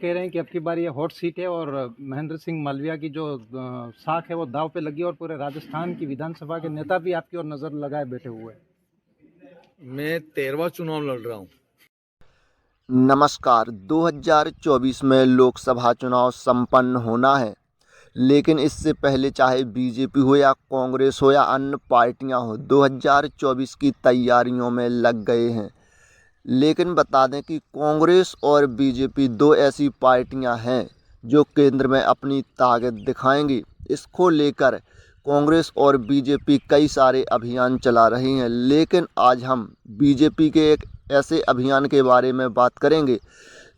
कह रहे हैं कि अब की बार ये हॉट सीट है और महेंद्र सिंह मालविया की जो साख है वो दांव पे लगी और पूरे राजस्थान की विधानसभा के नेता भी आपकी ओर नजर लगाए बैठे हुए हैं। मैं 13वां चुनाव लड़ रहा हूँ। नमस्कार। 2024 में लोकसभा चुनाव संपन्न होना है, लेकिन इससे पहले चाहे बीजेपी हो या कांग्रेस हो या अन्य पार्टियां हो, 2024 की तैयारियों में लग गए हैं। लेकिन बता दें कि कांग्रेस और बीजेपी दो ऐसी पार्टियां हैं जो केंद्र में अपनी ताकत दिखाएंगी। इसको लेकर कांग्रेस और बीजेपी कई सारे अभियान चला रही हैं, लेकिन आज हम बीजेपी के एक ऐसे अभियान के बारे में बात करेंगे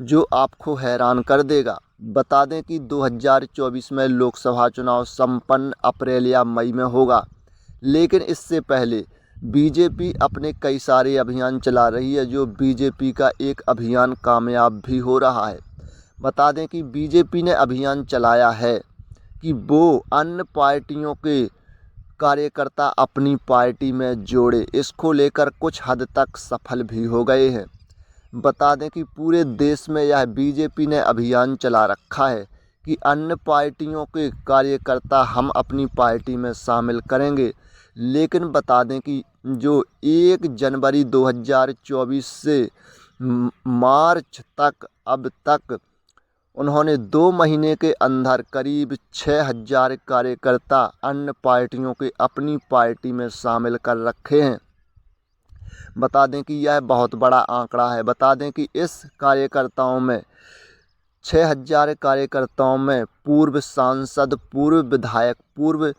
जो आपको हैरान कर देगा। बता दें कि 2024 में लोकसभा चुनाव संपन्न अप्रैल या मई में होगा, लेकिन इससे पहले बीजेपी अपने कई सारे अभियान चला रही है, जो बीजेपी का एक अभियान कामयाब भी हो रहा है। बता दें कि बीजेपी ने अभियान चलाया है कि वो अन्य पार्टियों के कार्यकर्ता अपनी पार्टी में जोड़े। इसको लेकर कुछ हद तक सफल भी हो गए हैं। बता दें कि पूरे देश में यह बीजेपी ने अभियान चला रखा है कि अन्य पार्टियों के कार्यकर्ता हम अपनी पार्टी में शामिल करेंगे। लेकिन बता दें कि जो 1 जनवरी 2024 से मार्च तक अब तक उन्होंने 2 महीने के अंदर करीब 6000 कार्यकर्ता अन्य पार्टियों के अपनी पार्टी में शामिल कर रखे हैं। बता दें कि यह बहुत बड़ा आंकड़ा है। बता दें कि इस कार्यकर्ताओं में 6000 कार्यकर्ताओं में पूर्व सांसद, पूर्व विधायक, पूर्व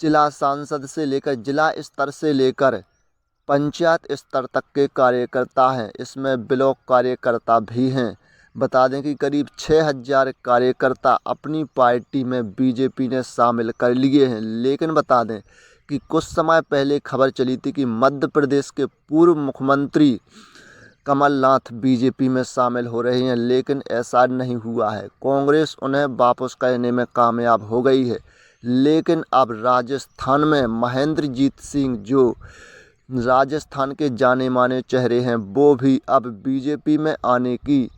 जिला सांसद से लेकर जिला स्तर से लेकर पंचायत स्तर तक के कार्यकर्ता हैं। इसमें ब्लॉक कार्यकर्ता भी हैं। बता दें कि करीब 6000 कार्यकर्ता अपनी पार्टी में बीजेपी ने शामिल कर लिए हैं। लेकिन बता दें कि कुछ समय पहले खबर चली थी कि मध्य प्रदेश के पूर्व मुख्यमंत्री कमलनाथ बीजेपी में शामिल हो रहे हैं, लेकिन ऐसा नहीं हुआ है। कांग्रेस उन्हें वापस करने में कामयाब हो गई है। लेकिन अब राजस्थान में महेंद्रजीत सिंह, जो राजस्थान के जाने माने चेहरे हैं, वो भी अब बीजेपी में आने की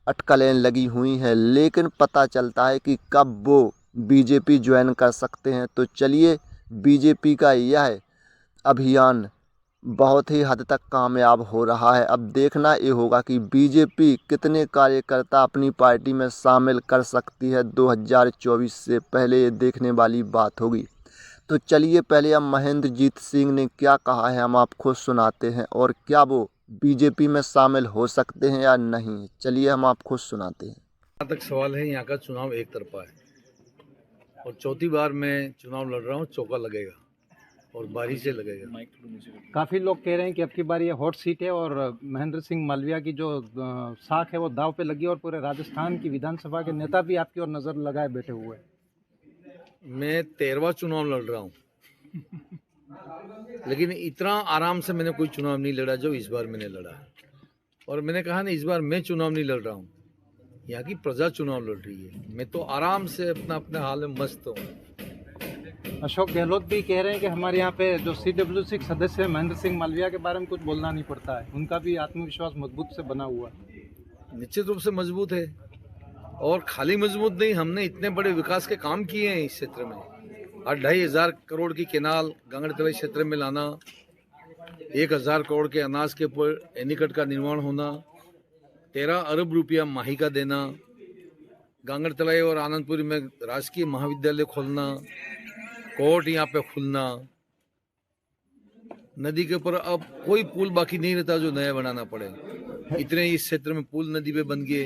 अटकलें लगी हुई हैं। लेकिन पता चलता है कि कब वो बीजेपी ज्वाइन कर सकते हैं। तो चलिए, बीजेपी का यह अभियान बहुत ही हद तक कामयाब हो रहा है। अब देखना ये होगा कि बीजेपी कितने कार्यकर्ता अपनी पार्टी में शामिल कर सकती है 2024 से पहले। ये देखने वाली बात होगी। तो चलिए, पहले हम महेंद्रजीत सिंह ने क्या कहा है हम आपको सुनाते हैं, और क्या वो बीजेपी में शामिल हो सकते हैं या नहीं। चलिए हम आपको सुनाते हैं। जहाँ तक सवाल है, यहाँ का चुनाव एक तरफा है और चौथी बार मैं चुनाव लड़ रहा हूँ। चौका लगेगा और बारी से लगेगा। काफी लोग कह रहे हैं कि अब की बार ये हॉट सीट है और महेंद्र सिंह मालविया की जो साख है वो दांव पे लगी और पूरे राजस्थान की विधानसभा के नेता भी आपकी ओर नजर लगाए बैठे हुए हैं। मैं 13वां चुनाव लड़ रहा हूँ, लेकिन इतना आराम से मैंने कोई चुनाव नहीं लड़ा जो इस बार मैंने लड़ा है। और मैंने कहा ना, इस बार मैं चुनाव नहीं लड़ रहा हूँ, यहाँ की प्रजा चुनाव लड़ रही है। मैं तो आराम से अपने हाल में मस्त हूँ। अशोक गहलोत भी कह रहे हैं कि हमारे यहाँ पे जो CWC सदस्य है महेंद्र सिंह मालविया के बारे में कुछ बोलना नहीं पड़ता है, उनका भी आत्मविश्वास मजबूत से बना हुआ है। निश्चित रूप से मजबूत है, और खाली मजबूत नहीं, हमने इतने बड़े विकास के काम किए हैं इस क्षेत्र में। 2,500 करोड़ की केनाल गांगड़तलाई क्षेत्र में लाना, 1000 करोड़ के अनाज के ऊपर एनीकट का निर्माण होना, 13 अरब रुपया माही का देना, गांगड़तलाई और आनंदपुर में राजकीय महाविद्यालय खोलना, कोर्ट यहाँ पे खुलना, नदी के ऊपर अब कोई पुल बाकी नहीं रहता जो नया बनाना पड़े। इतने इस क्षेत्र में पुल नदी पे बन गए।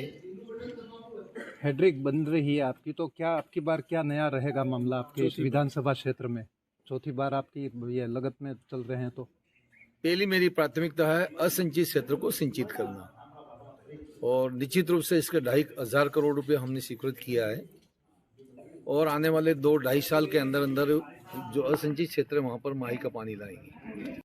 हेड्रिक बन रही है आपकी, तो क्या आपकी बार क्या नया रहेगा मामला आपके इस विधानसभा क्षेत्र में? चौथी बार आपकी ये लगत में चल रहे हैं। तो पहली मेरी प्राथमिकता है असिंचित क्षेत्र को सिंचित करना, और निश्चित रूप से इसके 2,500 करोड़ रुपए हमने स्वीकृत किया है, और आने वाले 2-2.5 साल के अंदर अंदर जो असिंचित क्षेत्र है वहां पर माही का पानी लाएंगे।